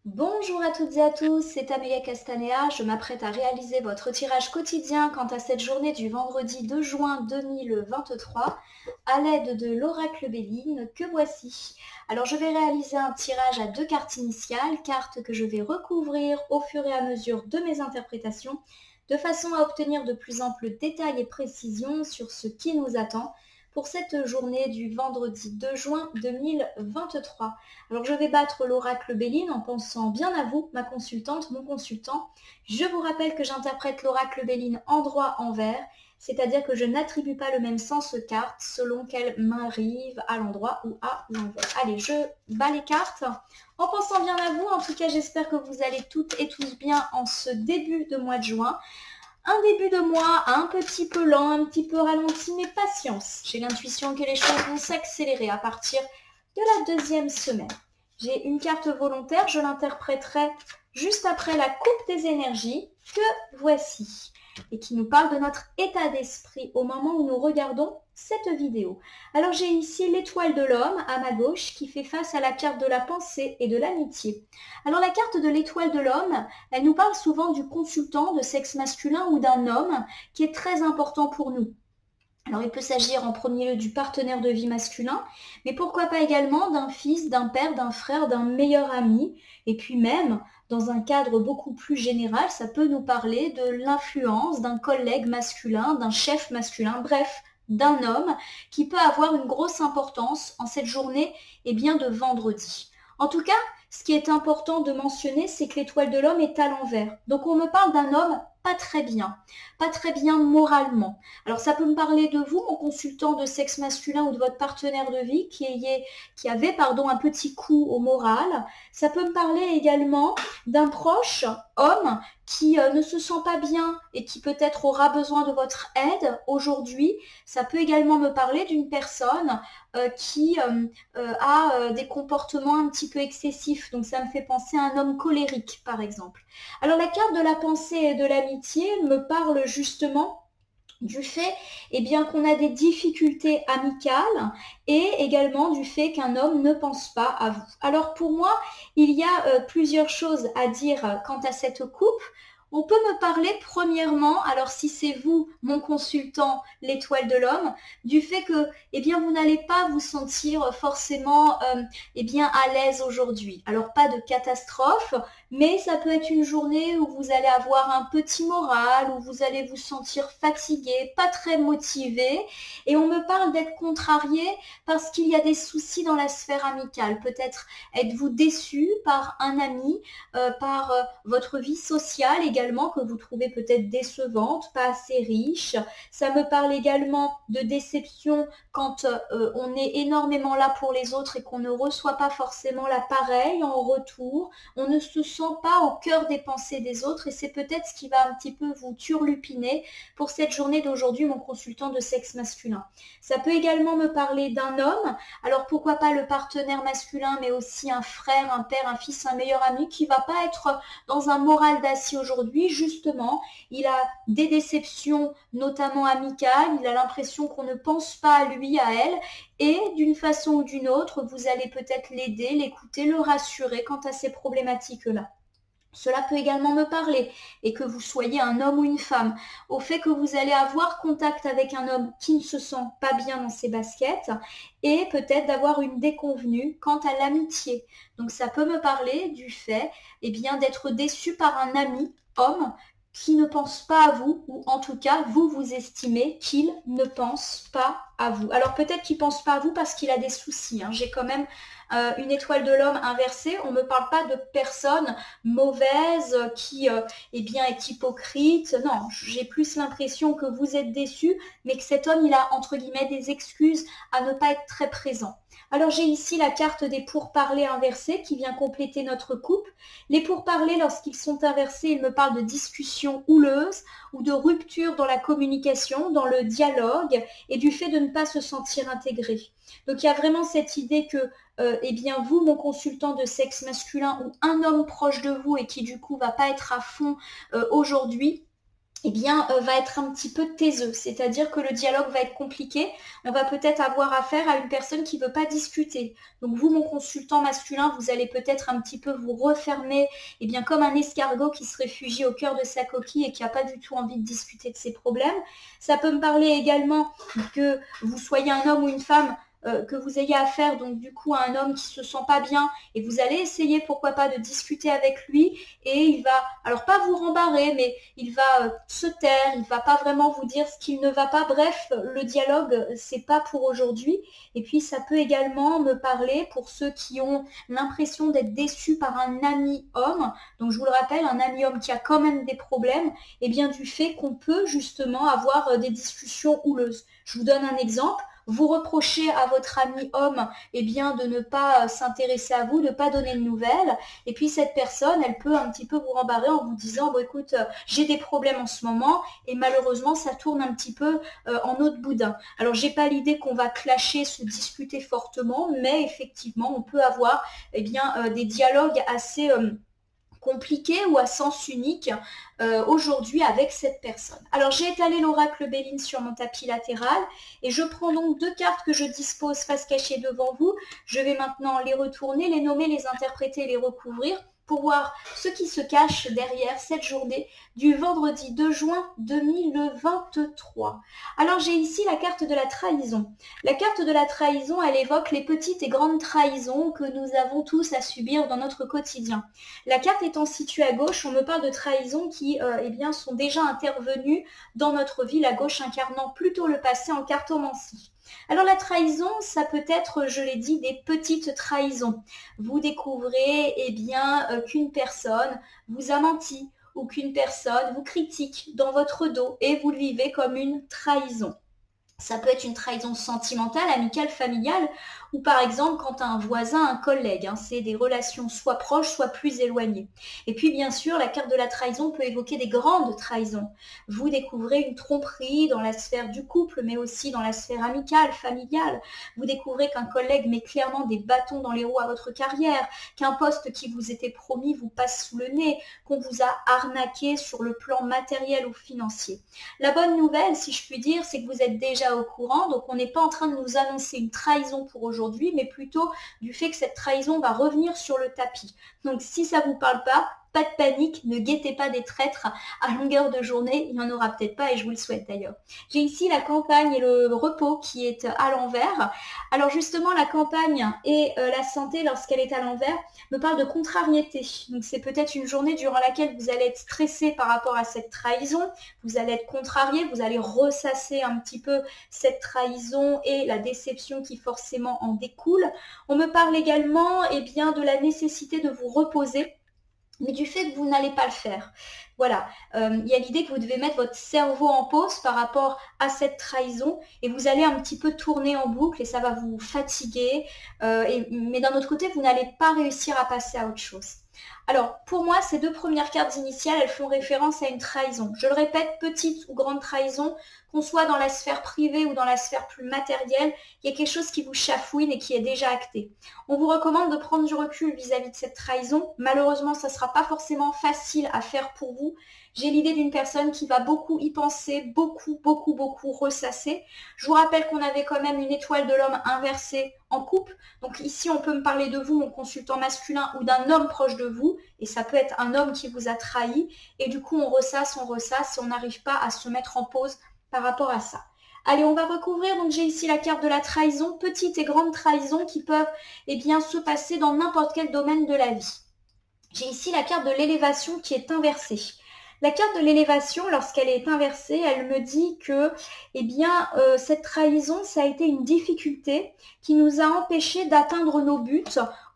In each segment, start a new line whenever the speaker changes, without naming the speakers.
Bonjour à toutes et à tous, c'est Amélia Castanea. Je m'apprête à réaliser votre tirage quotidien quant à cette journée du vendredi 2 juin 2023 à l'aide de l'oracle Béline que voici. Alors je vais réaliser un tirage à deux cartes initiales, cartes que je vais recouvrir au fur et à mesure de mes interprétations, de façon à obtenir de plus amples détails et précisions sur ce qui nous attend pour cette journée du vendredi 2 juin 2023. Alors je vais battre l'oracle Béline en pensant bien à vous, ma consultante, mon consultant. Je vous rappelle que j'interprète l'oracle Béline en droit envers, c'est-à-dire que je n'attribue pas le même sens aux cartes selon qu'elles m'arrivent à l'endroit ou à l'envers. Allez, je bats les cartes en pensant bien à vous. En tout cas, j'espère que vous allez toutes et tous bien en ce début de mois de juin. Un début de mois un petit peu lent, un petit peu ralenti, mais patience. J'ai l'intuition que les choses vont s'accélérer à partir de la deuxième semaine. J'ai une carte volontaire, je l'interpréterai juste après la coupe des énergies que voici et qui nous parle de notre état d'esprit au moment où nous regardons cette vidéo. Alors j'ai ici l'étoile de l'homme à ma gauche qui fait face à la carte de la pensée et de l'amitié. Alors la carte de l'étoile de l'homme, elle nous parle souvent du consultant de sexe masculin ou d'un homme qui est très important pour nous. Alors il peut s'agir en premier lieu du partenaire de vie masculin, mais pourquoi pas également d'un fils, d'un père, d'un frère, d'un meilleur ami, et puis même, dans un cadre beaucoup plus général, ça peut nous parler de l'influence d'un collègue masculin, d'un chef masculin, bref, d'un homme qui peut avoir une grosse importance en cette journée de vendredi. En tout cas, ce qui est important de mentionner, c'est que l'étoile de l'homme est à l'envers. Donc on me parle d'un homme pas très bien moralement. Alors ça peut me parler de vous, mon consultant de sexe masculin ou de votre partenaire de vie qui avait un petit coup au moral. Ça peut me parler également d'un proche homme qui ne se sent pas bien et qui peut-être aura besoin de votre aide aujourd'hui. Ça peut également me parler d'une personne qui a des comportements un petit peu excessifs. Donc ça me fait penser à un homme colérique, par exemple. Alors la carte de la pensée et de l'amitié me parle justement du fait qu'on a des difficultés amicales et également du fait qu'un homme ne pense pas à vous. Alors pour moi, il y a plusieurs choses à dire quant à cette coupe. On peut me parler premièrement, alors si c'est vous, mon consultant, l'étoile de l'homme, du fait que vous n'allez pas vous sentir forcément à l'aise aujourd'hui. Alors pas de catastrophe, mais ça peut être une journée où vous allez avoir un petit moral, où vous allez vous sentir fatigué, pas très motivé. Et on me parle d'être contrarié parce qu'il y a des soucis dans la sphère amicale. Peut-être êtes-vous déçu par un ami, par votre vie sociale également, que vous trouvez peut-être décevante, pas assez riche. Ça me parle également de déception quand on est énormément là pour les autres et qu'on ne reçoit pas forcément la pareille en retour. On ne se sent pas au cœur des pensées des autres et c'est peut-être ce qui va un petit peu vous turlupiner pour cette journée d'aujourd'hui, mon consultant de sexe masculin. Ça peut également me parler d'un homme, alors pourquoi pas le partenaire masculin, mais aussi un frère, un père, un fils, un meilleur ami qui va pas être dans un moral d'acier aujourd'hui, justement. Il a des déceptions, notamment amicales, il a l'impression qu'on ne pense pas à lui, à elle, et d'une façon ou d'une autre, vous allez peut-être l'aider, l'écouter, le rassurer quant à ces problématiques-là. Cela peut également me parler, et que vous soyez un homme ou une femme, au fait que vous allez avoir contact avec un homme qui ne se sent pas bien dans ses baskets, et peut-être d'avoir une déconvenue quant à l'amitié. Donc ça peut me parler du fait d'être déçu par un ami, homme, qui ne pense pas à vous, ou en tout cas, vous estimez qu'il ne pense pas à vous. Alors peut-être qu'il ne pense pas à vous parce qu'il a des soucis. J'ai quand même une étoile de l'homme inversée. On ne me parle pas de personne mauvaise qui est hypocrite. Non, j'ai plus l'impression que vous êtes déçu, mais que cet homme, il a entre guillemets des excuses à ne pas être très présent. Alors j'ai ici la carte des pourparlers inversés qui vient compléter notre coupe. Les pourparlers, lorsqu'ils sont inversés, ils me parlent de discussions houleuses ou de rupture dans la communication, dans le dialogue et du fait de ne pas se sentir intégré. Donc il y a vraiment cette idée que vous, mon consultant de sexe masculin ou un homme proche de vous et qui du coup va pas être à fond aujourd'hui, va être un petit peu taiseux, c'est-à-dire que le dialogue va être compliqué. On va peut-être avoir affaire à une personne qui ne veut pas discuter. Donc vous, mon consultant masculin, vous allez peut-être un petit peu vous refermer, comme un escargot qui se réfugie au cœur de sa coquille et qui n'a pas du tout envie de discuter de ses problèmes. Ça peut me parler également que vous soyez un homme ou une femme, que vous ayez affaire donc du coup à un homme qui se sent pas bien et vous allez essayer pourquoi pas de discuter avec lui et il va, alors pas vous rembarrer, mais il va se taire, il va pas vraiment vous dire ce qu'il ne va pas. Bref, le dialogue, c'est pas pour aujourd'hui. Et puis ça peut également me parler pour ceux qui ont l'impression d'être déçus par un ami homme. Donc je vous le rappelle, un ami homme qui a quand même des problèmes, du fait qu'on peut justement avoir des discussions houleuses. Je vous donne un exemple. Vous reprochez à votre ami homme de ne pas s'intéresser à vous, de ne pas donner de nouvelles. Et puis cette personne, elle peut un petit peu vous rembarrer en vous disant bon écoute, j'ai des problèmes en ce moment et malheureusement ça tourne un petit peu en eau de boudin. Alors j'ai pas l'idée qu'on va clasher, se disputer fortement, mais effectivement on peut avoir des dialogues assez compliqué ou à sens unique aujourd'hui avec cette personne. Alors j'ai étalé l'oracle Béline sur mon tapis latéral et je prends donc 2 cartes que je dispose face cachée devant vous. Je vais maintenant les retourner, les nommer, les interpréter, les recouvrir pour voir ce qui se cache derrière cette journée du vendredi 2 juin 2023. Alors j'ai ici la carte de la trahison. La carte de la trahison, elle évoque les petites et grandes trahisons que nous avons tous à subir dans notre quotidien. La carte étant située à gauche, on me parle de trahisons qui sont déjà intervenues dans notre vie, la gauche incarnant plutôt le passé en cartomancie. Alors la trahison, ça peut être, je l'ai dit, des petites trahisons. Vous découvrez qu'une personne vous a menti ou qu'une personne vous critique dans votre dos et vous le vivez comme une trahison. Ça peut être une trahison sentimentale, amicale, familiale, ou par exemple quand un voisin, un collègue, c'est des relations soit proches, soit plus éloignées. Et puis bien sûr, la carte de la trahison peut évoquer des grandes trahisons. Vous découvrez une tromperie dans la sphère du couple, mais aussi dans la sphère amicale, familiale. Vous découvrez qu'un collègue met clairement des bâtons dans les roues à votre carrière, qu'un poste qui vous était promis vous passe sous le nez, qu'on vous a arnaqué sur le plan matériel ou financier. La bonne nouvelle, si je puis dire, c'est que vous êtes déjà au courant, donc on n'est pas en train de nous annoncer une trahison pour aujourd'hui, mais plutôt du fait que cette trahison va revenir sur le tapis. Donc si ça ne vous parle pas de panique, ne guettez pas des traîtres à longueur de journée, il n'y en aura peut-être pas et je vous le souhaite d'ailleurs. J'ai ici la campagne et le repos qui est à l'envers. Alors justement, la campagne et la santé, lorsqu'elle est à l'envers, me parle de contrariété. Donc c'est peut-être une journée durant laquelle vous allez être stressé par rapport à cette trahison, vous allez être contrarié, vous allez ressasser un petit peu cette trahison et la déception qui forcément en découle. On me parle également de la nécessité de vous reposer, mais du fait que vous n'allez pas le faire. Voilà, il y a l'idée que vous devez mettre votre cerveau en pause par rapport à cette trahison et vous allez un petit peu tourner en boucle et ça va vous fatiguer, mais d'un autre côté, vous n'allez pas réussir à passer à autre chose. Alors, pour moi, ces 2 premières cartes initiales, elles font référence à une trahison. Je le répète, petite ou grande trahison, qu'on soit dans la sphère privée ou dans la sphère plus matérielle, il y a quelque chose qui vous chafouine et qui est déjà acté. On vous recommande de prendre du recul vis-à-vis de cette trahison. Malheureusement, ça ne sera pas forcément facile à faire pour vous. J'ai l'idée d'une personne qui va beaucoup y penser, beaucoup ressasser. Je vous rappelle qu'on avait quand même une étoile de l'homme inversée en couple. Donc ici, on peut me parler de vous, mon consultant masculin, ou d'un homme proche de vous. Et ça peut être un homme qui vous a trahi. Et du coup, on ressasse et on n'arrive pas à se mettre en pause par rapport à ça. Allez, on va recouvrir. Donc j'ai ici la carte de la trahison, petite et grande trahison qui peuvent se passer dans n'importe quel domaine de la vie. J'ai ici la carte de l'élévation qui est inversée. La carte de l'élévation, lorsqu'elle est inversée, elle me dit que cette trahison, ça a été une difficulté qui nous a empêchés d'atteindre nos buts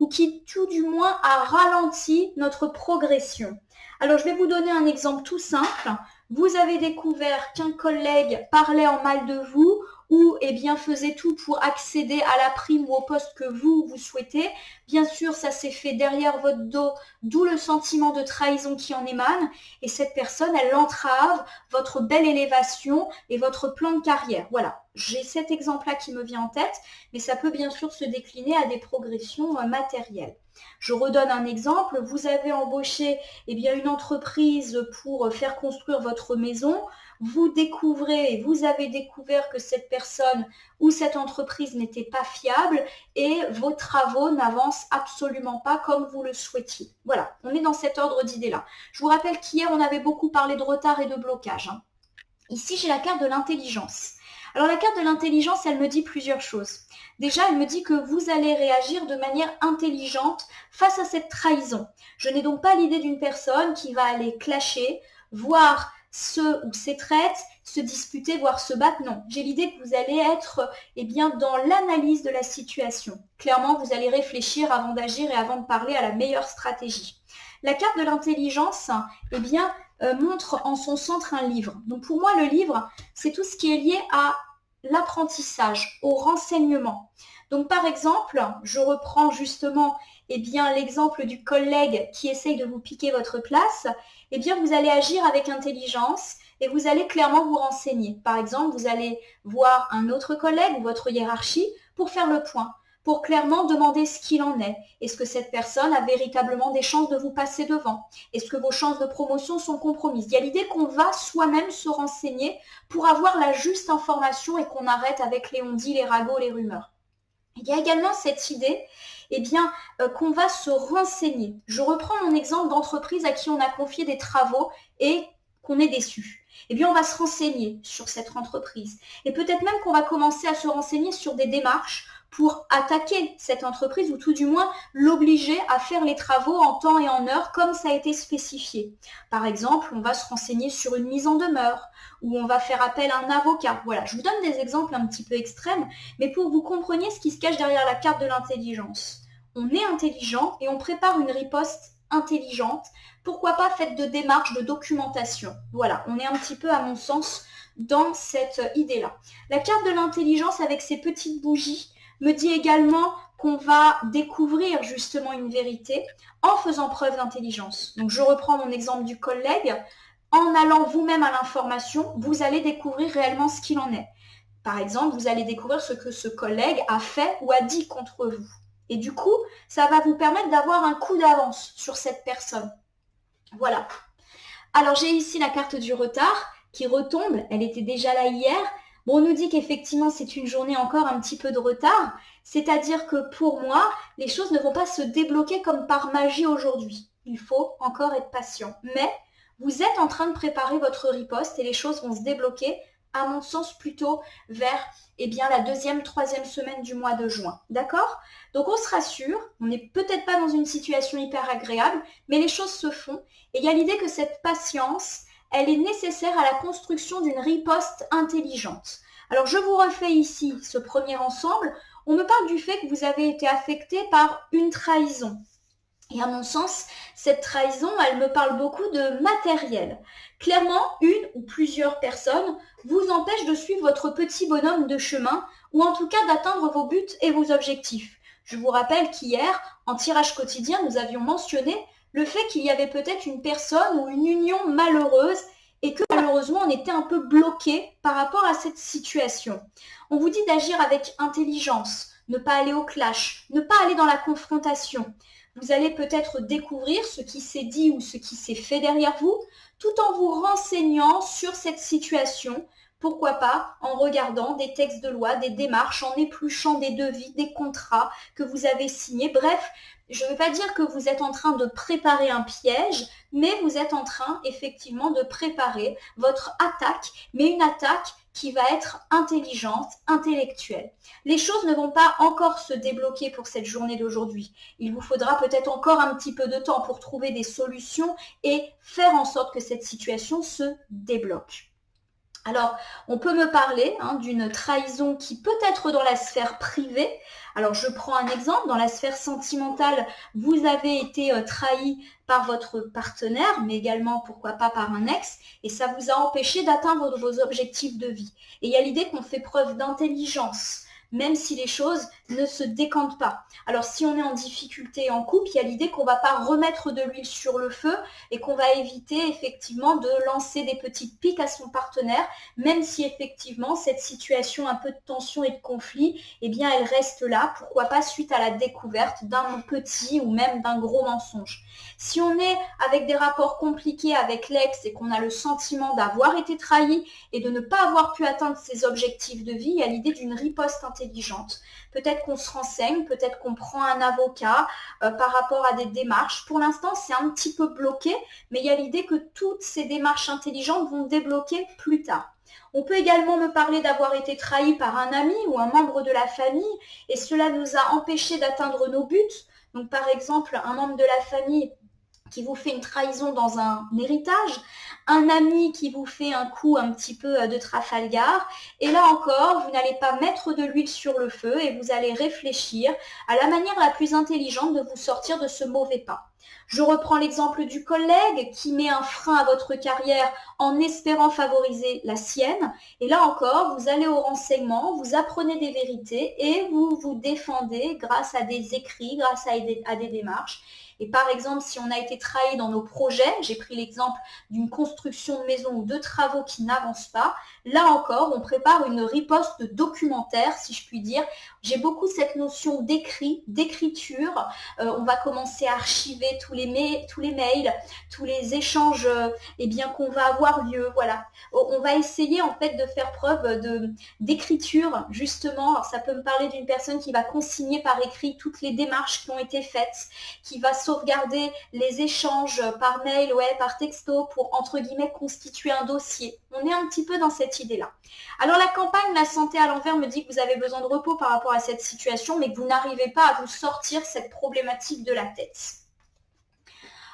ou qui, tout du moins, a ralenti notre progression. Alors, je vais vous donner un exemple tout simple. Vous avez découvert qu'un collègue parlait en mal de vous ou faisait tout pour accéder à la prime ou au poste que vous souhaitez. Bien sûr, ça s'est fait derrière votre dos, d'où le sentiment de trahison qui en émane. Et cette personne, elle entrave votre belle élévation et votre plan de carrière. Voilà, j'ai cet exemple-là qui me vient en tête, mais ça peut bien sûr se décliner à des progressions matérielles. Je redonne un exemple, vous avez embauché une entreprise pour faire construire votre maison, vous découvrez et vous avez découvert que cette personne ou cette entreprise n'était pas fiable et vos travaux n'avancent absolument pas comme vous le souhaitiez. Voilà, on est dans cet ordre d'idées-là. Je vous rappelle qu'hier, on avait beaucoup parlé de retard et de blocage. Ici, j'ai la carte de l'intelligence. Alors la carte de l'intelligence, elle me dit plusieurs choses. Déjà, elle me dit que vous allez réagir de manière intelligente face à cette trahison. Je n'ai donc pas l'idée d'une personne qui va aller clasher, voire ceux ou ses traites, se disputer, voire se battre. Non, j'ai l'idée que vous allez être dans l'analyse de la situation. Clairement, vous allez réfléchir avant d'agir et avant de parler à la meilleure stratégie. La carte de l'intelligence, montre en son centre un livre. Donc pour moi, le livre, c'est tout ce qui est lié à l'apprentissage, au renseignement. Donc par exemple, je reprends justement l'exemple du collègue qui essaye de vous piquer votre place. Vous allez agir avec intelligence et vous allez clairement vous renseigner. Par exemple, vous allez voir un autre collègue ou votre hiérarchie pour faire le point, pour clairement demander ce qu'il en est. Est-ce que cette personne a véritablement des chances de vous passer devant? Est-ce que vos chances de promotion sont compromises? Il y a l'idée qu'on va soi-même se renseigner pour avoir la juste information et qu'on arrête avec les on-dit, les ragots, les rumeurs. Il y a également cette idée qu'on va se renseigner. Je reprends mon exemple d'entreprise à qui on a confié des travaux et qu'on est déçu. On va se renseigner sur cette entreprise. Et peut-être même qu'on va commencer à se renseigner sur des démarches pour attaquer cette entreprise ou tout du moins l'obliger à faire les travaux en temps et en heure comme ça a été spécifié. Par exemple, on va se renseigner sur une mise en demeure ou on va faire appel à un avocat. Voilà, je vous donne des exemples un petit peu extrêmes, mais pour que vous compreniez ce qui se cache derrière la carte de l'intelligence. On est intelligent et on prépare une riposte intelligente. Pourquoi pas faite de démarches, de documentation. Voilà, on est un petit peu, à mon sens, dans cette idée-là. La carte de l'intelligence avec ses petites bougies me dit également qu'on va découvrir justement une vérité en faisant preuve d'intelligence. Donc je reprends mon exemple du collègue. En allant vous-même à l'information, vous allez découvrir réellement ce qu'il en est. Par exemple, vous allez découvrir ce que ce collègue a fait ou a dit contre vous. Et du coup, ça va vous permettre d'avoir un coup d'avance sur cette personne. Voilà. Alors j'ai ici la carte du retard qui retombe. Elle était déjà là hier. Bon, on nous dit qu'effectivement, c'est une journée encore un petit peu de retard, c'est-à-dire que pour moi, les choses ne vont pas se débloquer comme par magie aujourd'hui. Il faut encore être patient. Mais vous êtes en train de préparer votre riposte et les choses vont se débloquer, à mon sens, plutôt vers la deuxième, troisième semaine du mois de juin. D'accord? Donc on se rassure, on n'est peut-être pas dans une situation hyper agréable, mais les choses se font. Et il y a l'idée que cette patience, elle est nécessaire à la construction d'une riposte intelligente. Alors je vous refais ici ce premier ensemble. On me parle du fait que vous avez été affecté par une trahison. Et à mon sens, cette trahison, elle me parle beaucoup de matériel. Clairement, une ou plusieurs personnes vous empêchent de suivre votre petit bonhomme de chemin ou en tout cas d'atteindre vos buts et vos objectifs. Je vous rappelle qu'hier, en tirage quotidien, nous avions mentionné le fait qu'il y avait peut-être une personne ou une union malheureuse et que malheureusement on était un peu bloqué par rapport à cette situation. On vous dit d'agir avec intelligence, ne pas aller au clash, ne pas aller dans la confrontation. Vous allez peut-être découvrir ce qui s'est dit ou ce qui s'est fait derrière vous, tout en vous renseignant sur cette situation. Pourquoi pas en regardant des textes de loi, des démarches, en épluchant des devis, des contrats que vous avez signés. Bref, je ne veux pas dire que vous êtes en train de préparer un piège, mais vous êtes en train effectivement de préparer votre attaque, mais une attaque qui va être intelligente, intellectuelle. Les choses ne vont pas encore se débloquer pour cette journée d'aujourd'hui. Il vous faudra peut-être encore un petit peu de temps pour trouver des solutions et faire en sorte que cette situation se débloque. Alors, on peut me parler d'une trahison qui peut être dans la sphère privée. Alors, je prends un exemple. Dans la sphère sentimentale, vous avez été trahi par votre partenaire, mais également, pourquoi pas, par un ex, et ça vous a empêché d'atteindre vos objectifs de vie. Et il y a l'idée qu'on fait preuve d'intelligence, même si les choses ne se décantent pas. Alors si on est en difficulté en couple, il y a l'idée qu'on ne va pas remettre de l'huile sur le feu et qu'on va éviter effectivement de lancer des petites piques à son partenaire, même si effectivement cette situation un peu de tension et de conflit, eh bien elle reste là, pourquoi pas suite à la découverte d'un petit ou même d'un gros mensonge. Si on est avec des rapports compliqués avec l'ex et qu'on a le sentiment d'avoir été trahi et de ne pas avoir pu atteindre ses objectifs de vie, il y a l'idée d'une riposte intelligente. Peut-être qu'on se renseigne, peut-être qu'on prend un avocat par rapport à des démarches. Pour l'instant, c'est un petit peu bloqué, mais il y a l'idée que toutes ces démarches intelligentes vont débloquer plus tard. On peut également me parler d'avoir été trahi par un ami ou un membre de la famille et cela nous a empêchés d'atteindre nos buts. Donc par exemple, un membre de la famille qui vous fait une trahison dans un héritage, un ami qui vous fait un coup un petit peu de Trafalgar, et là encore, vous n'allez pas mettre de l'huile sur le feu et vous allez réfléchir à la manière la plus intelligente de vous sortir de ce mauvais pas. Je reprends l'exemple du collègue qui met un frein à votre carrière en espérant favoriser la sienne. Et là encore, vous allez au renseignement, vous apprenez des vérités et vous vous défendez grâce à des écrits, grâce à des démarches. Et par exemple, si on a été trahi dans nos projets, j'ai pris l'exemple d'une construction de maison ou de travaux qui n'avancent pas, là encore, on prépare une riposte documentaire, si je puis dire. J'ai beaucoup cette notion d'écrit, d'écriture. On va commencer à archiver tous les mails, tous les échanges qu'on va avoir lieu. Voilà. On va essayer en fait de faire preuve d'écriture, justement. Alors, ça peut me parler d'une personne qui va consigner par écrit toutes les démarches qui ont été faites, qui va sauvegarder les échanges par mail, par texto pour, entre guillemets, constituer un dossier. On est un petit peu dans cette idée-là. Alors la campagne La santé à l'envers me dit que vous avez besoin de repos par rapport à cette situation, mais que vous n'arrivez pas à vous sortir cette problématique de la tête.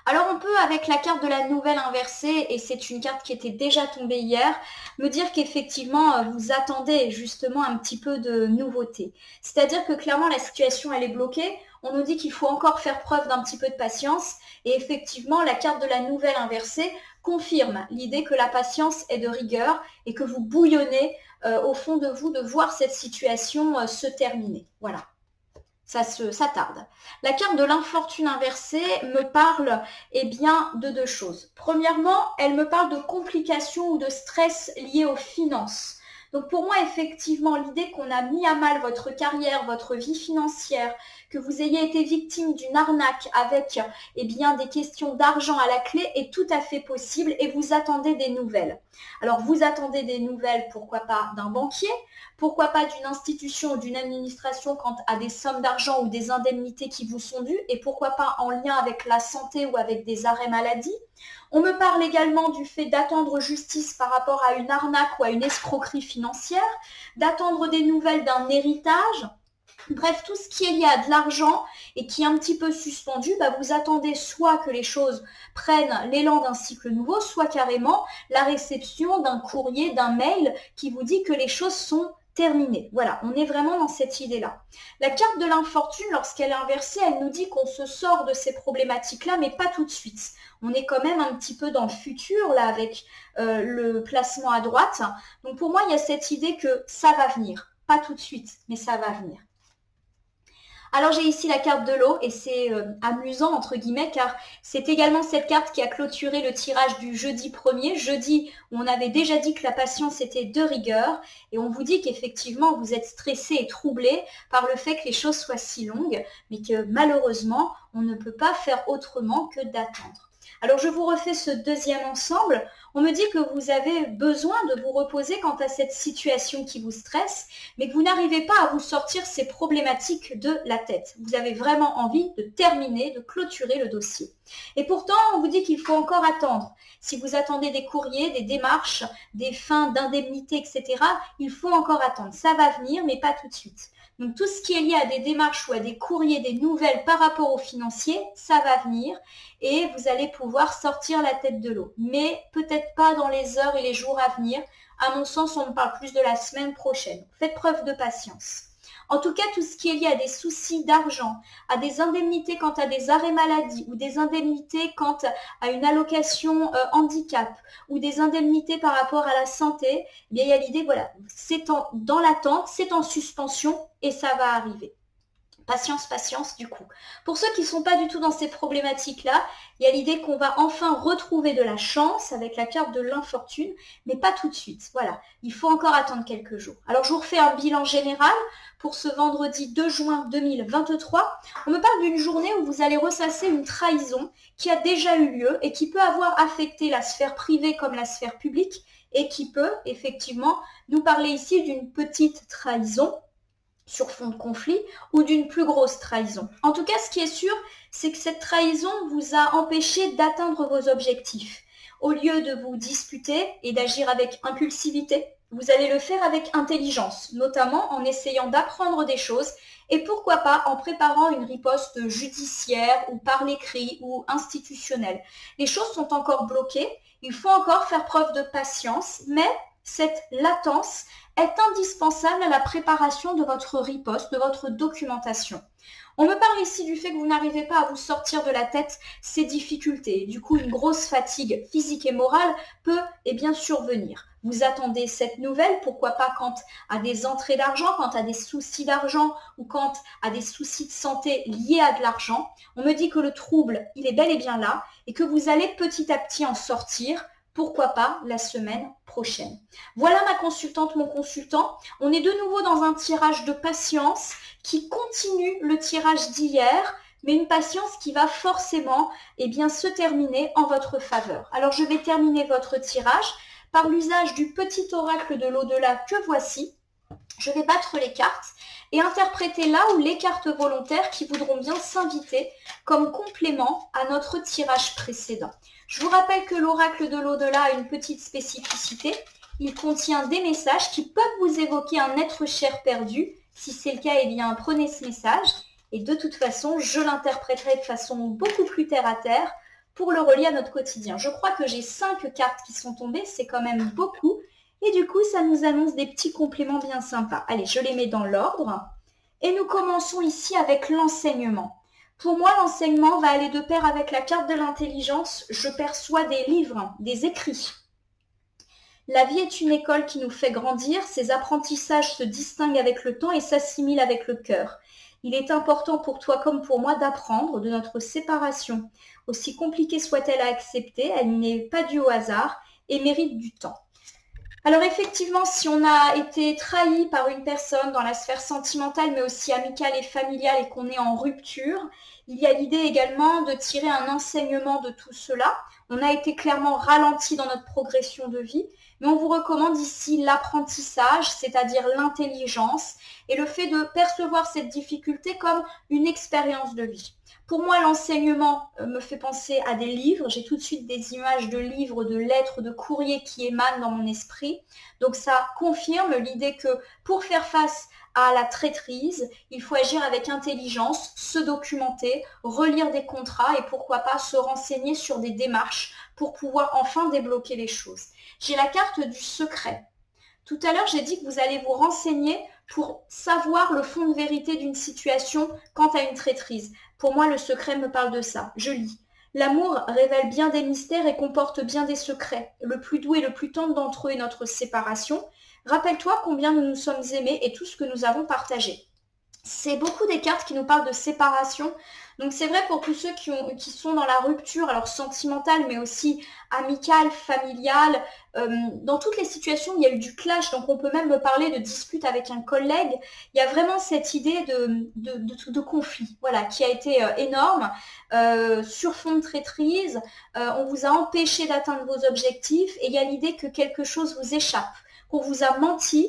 Alors on peut, avec la carte de la nouvelle inversée, et c'est une carte qui était déjà tombée hier, me dire qu'effectivement vous attendez justement un petit peu de nouveauté. C'est-à-dire que clairement la situation elle est bloquée, on nous dit qu'il faut encore faire preuve d'un petit peu de patience, et effectivement la carte de la nouvelle inversée confirme l'idée que la patience est de rigueur et que vous bouillonnez au fond de vous de voir cette situation se terminer. Voilà. Ça tarde. La carte de l'infortune inversée me parle de deux choses. Premièrement, elle me parle de complications ou de stress liés aux finances. Donc pour moi, effectivement, l'idée qu'on a mis à mal votre carrière, votre vie financière, que vous ayez été victime d'une arnaque avec des questions d'argent à la clé est tout à fait possible et vous attendez des nouvelles. Alors vous attendez des nouvelles, pourquoi pas d'un banquier, pourquoi pas d'une institution ou d'une administration quant à des sommes d'argent ou des indemnités qui vous sont dues et pourquoi pas en lien avec la santé ou avec des arrêts maladie. On me parle également du fait d'attendre justice par rapport à une arnaque ou à une escroquerie financière, d'attendre des nouvelles d'un héritage. Bref, tout ce qui est lié à de l'argent et qui est un petit peu suspendu, vous attendez soit que les choses prennent l'élan d'un cycle nouveau, soit carrément la réception d'un courrier, d'un mail qui vous dit que les choses sont terminées. Voilà, on est vraiment dans cette idée-là. La carte de l'infortune, lorsqu'elle est inversée, elle nous dit qu'on se sort de ces problématiques-là, mais pas tout de suite. On est quand même un petit peu dans le futur, là, avec le placement à droite. Donc pour moi, il y a cette idée que ça va venir. Pas tout de suite, mais ça va venir. Alors j'ai ici la carte de l'eau et c'est amusant entre guillemets car c'est également cette carte qui a clôturé le tirage du jeudi 1er, jeudi où on avait déjà dit que la patience était de rigueur et on vous dit qu'effectivement vous êtes stressé et troublé par le fait que les choses soient si longues mais que malheureusement on ne peut pas faire autrement que d'attendre. Alors je vous refais ce deuxième ensemble. On me dit que vous avez besoin de vous reposer quant à cette situation qui vous stresse, mais que vous n'arrivez pas à vous sortir ces problématiques de la tête. Vous avez vraiment envie de terminer, de clôturer le dossier. Et pourtant, on vous dit qu'il faut encore attendre. Si vous attendez des courriers, des démarches, des fins d'indemnité, etc., il faut encore attendre. Ça va venir, mais pas tout de suite. Donc tout ce qui est lié à des démarches ou à des courriers, des nouvelles par rapport aux financiers, ça va venir et vous allez pouvoir sortir la tête de l'eau. Mais peut-être pas dans les heures et les jours à venir. À mon sens, on me parle plus de la semaine prochaine. Faites preuve de patience. En tout cas, tout ce qui est lié à des soucis d'argent, à des indemnités quant à des arrêts maladie ou des indemnités quant à une allocation handicap ou des indemnités par rapport à la santé, eh bien, il y a l'idée, voilà, c'est dans l'attente, c'est en suspension et ça va arriver. Patience, patience du coup. Pour ceux qui ne sont pas du tout dans ces problématiques-là, il y a l'idée qu'on va enfin retrouver de la chance avec la carte de l'infortune, mais pas tout de suite. Voilà, il faut encore attendre quelques jours. Alors je vous refais un bilan général pour ce vendredi 2 juin 2023. On me parle d'une journée où vous allez ressasser une trahison qui a déjà eu lieu et qui peut avoir affecté la sphère privée comme la sphère publique et qui peut effectivement nous parler ici d'une petite trahison sur fond de conflit ou d'une plus grosse trahison. En tout cas, ce qui est sûr, c'est que cette trahison vous a empêché d'atteindre vos objectifs. Au lieu de vous disputer et d'agir avec impulsivité, vous allez le faire avec intelligence, notamment en essayant d'apprendre des choses et pourquoi pas en préparant une riposte judiciaire ou par l'écrit ou institutionnelle. Les choses sont encore bloquées, il faut encore faire preuve de patience, mais cette latence est indispensable à la préparation de votre riposte, de votre documentation. On me parle ici du fait que vous n'arrivez pas à vous sortir de la tête ces difficultés. Du coup, une grosse fatigue physique et morale peut bien survenir. Vous attendez cette nouvelle, pourquoi pas quant à des entrées d'argent, quant à des soucis d'argent ou quant à des soucis de santé liés à de l'argent. On me dit que le trouble, il est bel et bien là et que vous allez petit à petit en sortir. Pourquoi pas la semaine prochaine. Voilà ma consultante, mon consultant. On est de nouveau dans un tirage de patience qui continue le tirage d'hier, mais une patience qui va forcément se terminer en votre faveur. Alors je vais terminer votre tirage par l'usage du petit oracle de l'au-delà que voici. Je vais battre les cartes et interpréter là où les cartes volontaires qui voudront bien s'inviter comme complément à notre tirage précédent. Je vous rappelle que l'oracle de l'au-delà a une petite spécificité. Il contient des messages qui peuvent vous évoquer un être cher perdu. Si c'est le cas, prenez ce message. Et de toute façon, je l'interpréterai de façon beaucoup plus terre à terre pour le relier à notre quotidien. Je crois que j'ai 5 cartes qui sont tombées, c'est quand même beaucoup. Et du coup, ça nous annonce des petits compléments bien sympas. Allez, je les mets dans l'ordre. Et nous commençons ici avec l'enseignement. Pour moi, l'enseignement va aller de pair avec la carte de l'intelligence. Je perçois des livres, des écrits. La vie est une école qui nous fait grandir. Ses apprentissages se distinguent avec le temps et s'assimilent avec le cœur. Il est important pour toi comme pour moi d'apprendre de notre séparation. Aussi compliquée soit-elle à accepter, elle n'est pas due au hasard et mérite du temps. Alors effectivement, si on a été trahi par une personne dans la sphère sentimentale, mais aussi amicale et familiale et qu'on est en rupture, il y a l'idée également de tirer un enseignement de tout cela. On a été clairement ralenti dans notre progression de vie, mais on vous recommande ici l'apprentissage, c'est-à-dire l'intelligence et le fait de percevoir cette difficulté comme une expérience de vie. Pour moi, l'enseignement me fait penser à des livres. J'ai tout de suite des images de livres, de lettres, de courriers qui émanent dans mon esprit. Donc ça confirme l'idée que pour faire face à la traîtrise, il faut agir avec intelligence, se documenter, relire des contrats et pourquoi pas se renseigner sur des démarches pour pouvoir enfin débloquer les choses. J'ai la carte du secret. Tout à l'heure, j'ai dit que vous allez vous renseigner pour savoir le fond de vérité d'une situation quant à une traîtrise. Pour moi, le secret me parle de ça. Je lis. L'amour révèle bien des mystères et comporte bien des secrets. Le plus doux et le plus tendre d'entre eux est notre séparation. Rappelle-toi combien nous nous sommes aimés et tout ce que nous avons partagé. C'est beaucoup des cartes qui nous parlent de séparation. Donc c'est vrai pour tous ceux qui sont dans la rupture, alors sentimentale, mais aussi amicale, familiale, dans toutes les situations où il y a eu du clash, donc on peut même me parler de dispute avec un collègue, il y a vraiment cette idée de conflit, voilà, qui a été énorme, sur fond de traîtrise, on vous a empêché d'atteindre vos objectifs et il y a l'idée que quelque chose vous échappe, qu'on vous a menti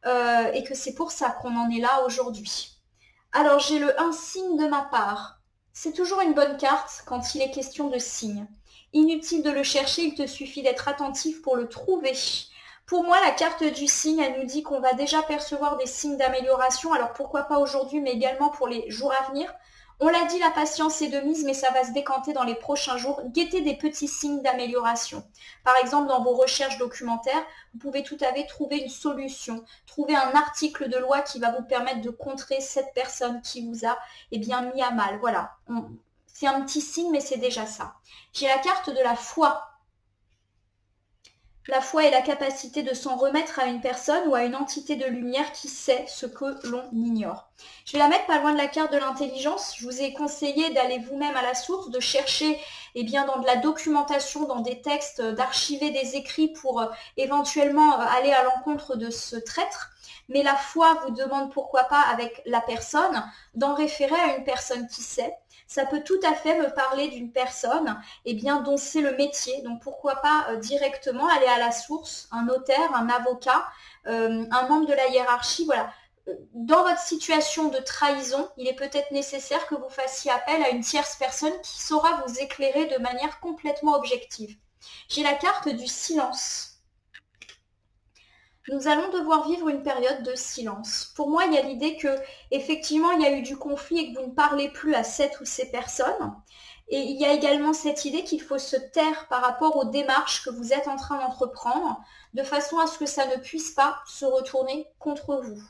et que c'est pour ça qu'on en est là aujourd'hui. Alors j'ai le 1 signe de ma part. C'est toujours une bonne carte quand il est question de signe. Inutile de le chercher, il te suffit d'être attentif pour le trouver. Pour moi, la carte du signe, elle nous dit qu'on va déjà percevoir des signes d'amélioration. Alors pourquoi pas aujourd'hui, mais également pour les jours à venir. On l'a dit, la patience est de mise, mais ça va se décanter dans les prochains jours. Guettez des petits signes d'amélioration. Par exemple, dans vos recherches documentaires, vous pouvez tout à fait trouver une solution, trouver un article de loi qui va vous permettre de contrer cette personne qui vous a mis à mal. Voilà, c'est un petit signe, mais c'est déjà ça. J'ai la carte de la foi. La foi est la capacité de s'en remettre à une personne ou à une entité de lumière qui sait ce que l'on ignore. Je vais la mettre pas loin de la carte de l'intelligence. Je vous ai conseillé d'aller vous-même à la source, de chercher dans de la documentation, dans des textes, d'archiver des écrits pour éventuellement aller à l'encontre de ce traître. Mais la foi vous demande pourquoi pas avec la personne d'en référer à une personne qui sait. Ça peut tout à fait me parler d'une personne dont c'est le métier. Donc pourquoi pas directement aller à la source, un notaire, un avocat, un membre de la hiérarchie. Voilà. Dans votre situation de trahison, il est peut-être nécessaire que vous fassiez appel à une tierce personne qui saura vous éclairer de manière complètement objective. J'ai la carte du silence. Nous allons devoir vivre une période de silence. Pour moi, il y a l'idée que effectivement, il y a eu du conflit et que vous ne parlez plus à cette ou ces personnes. Et il y a également cette idée qu'il faut se taire par rapport aux démarches que vous êtes en train d'entreprendre, de façon à ce que ça ne puisse pas se retourner contre vous.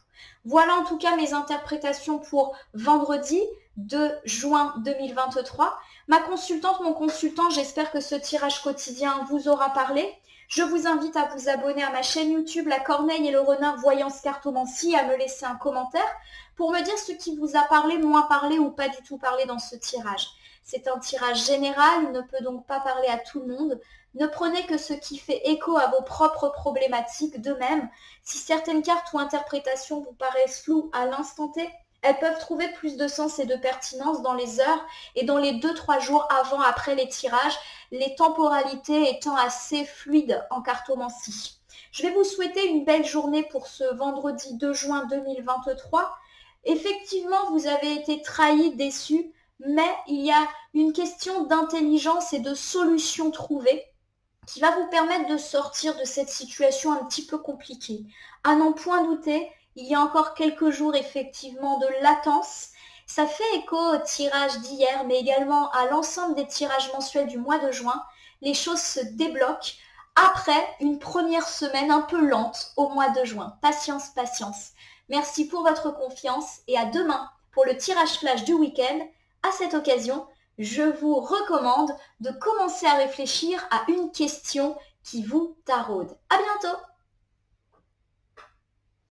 Voilà en tout cas mes interprétations pour vendredi 2 juin 2023. Ma consultante, mon consultant, j'espère que ce tirage quotidien vous aura parlé. Je vous invite à vous abonner à ma chaîne YouTube La Corneille et le Renard Voyance Cartomancie, à me laisser un commentaire pour me dire ce qui vous a parlé, moins parlé ou pas du tout parlé dans ce tirage. C'est un tirage général, il ne peut donc pas parler à tout le monde. Ne prenez que ce qui fait écho à vos propres problématiques. De même, si certaines cartes ou interprétations vous paraissent floues à l'instant T, elles peuvent trouver plus de sens et de pertinence dans les heures et dans les 2-3 jours avant, après les tirages, les temporalités étant assez fluides en cartomancie. Je vais vous souhaiter une belle journée pour ce vendredi 2 juin 2023. Effectivement, vous avez été trahi, déçu, mais il y a une question d'intelligence et de solution trouvée qui va vous permettre de sortir de cette situation un petit peu compliquée. À n'en point douter, il y a encore quelques jours effectivement de latence. Ça fait écho au tirage d'hier, mais également à l'ensemble des tirages mensuels du mois de juin. Les choses se débloquent après une première semaine un peu lente au mois de juin. Patience, patience. Merci pour votre confiance et à demain pour le tirage flash du week-end. À cette occasion, je vous recommande de commencer à réfléchir à une question qui vous taraude. À bientôt!